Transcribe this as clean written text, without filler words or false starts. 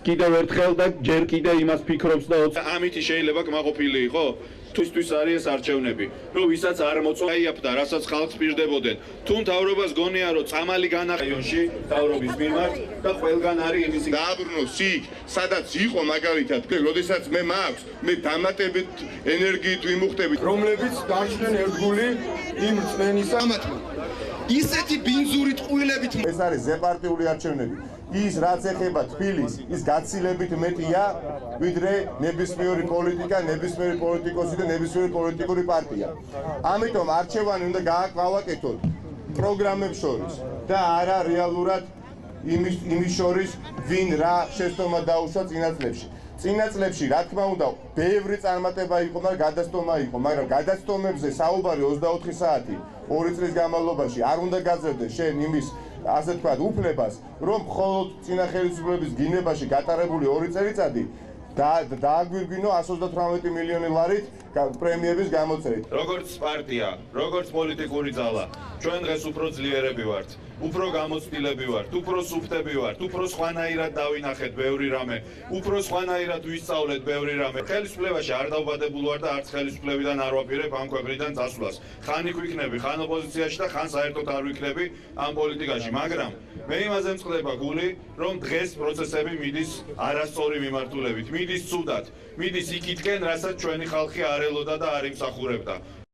კიდევ ერთხელ და ჯერ კიდე იმას ფიქრობს და ამით შეიძლება კმაყოფილი იყო თვისთვის არის ეს არჩევნები რომ ვისაც არ მოწოიაფდა რასაც ხალხს პირდებოდნენ თუ მთავრობას გონია რომ წამალი განახიონში მთავრობის მიმართ და ყველგან არის იმისი დააბრუნოს იქ სადაც იყო მაგალითად როდესაც მე მაქვს მე დამატებით ენერგიით ვიმუხტებით რომლებიც დაჩნდნენ ერთგული იმ რწმენისა ისეთი ბინძური ტყუილებით ეს არის ზეპარტიული არჩევნები ის რაც ეხება თბილისს ის გაცილებით მეტია ვიდრე ნებისმიერი პოლიტიკა ნებისმიერი პოლიტიკოსი და ნებისმიერი პოლიტიკური პარტია ამიტომ არჩევანი უნდა გააკვავაკეთოთ პროგრამებს შორის და არა რეალურად იმის შორის ვინ რა შეცდომა დაუშვა წინა წლებში რა თქმა უნდა ბევრი წარმატება იყო და გადასტომა იყო მაგრამ გადასტომებზე საუბარი 24 საათი 2 წლის განმავლობაში არ უნდა გაძლევდეს შენ იმის ასე თქვა უფლებას რომ მხოლოდ წინა ხელისუფლების გინებაში გატარებული 2 წელიწადი დააგვირგვინო 138 მილიონი ლარით პრემიების გამოწერით. როგორც პარტია, როგორც პოლიტიკური ძალა, ჩვენ დღეს უფრო ძლიერები ვართ, უფრო გამოცდილები ვართ, უფრო სუფთები ვართ, უფრო სხვანაირად დავინახეთ ბევრი რამე, უფრო სხვანაირად ვისწავლეთ ბევრი რამე. ხელისუფლებაში არ დავბადებული ვარ და არც ხელისუფლებიდან არ ვაპირებ ამ ქვეყნიდან წასვლას. ხან იქ ვიქნები, ხან ოპოზიციაში და ხან საერთოდ არ ვიქნები ამ პოლიტიკაში, მაგრამ მე იმაზე მწყდება გული, რომ დღეს პროცესები მიდის არასწორი მიმართულებით, მიდის ცუდად, მიდის იქითკენ, რასაც ჩვენი ხალხი არ ელოდა და არ იმსახურებდა.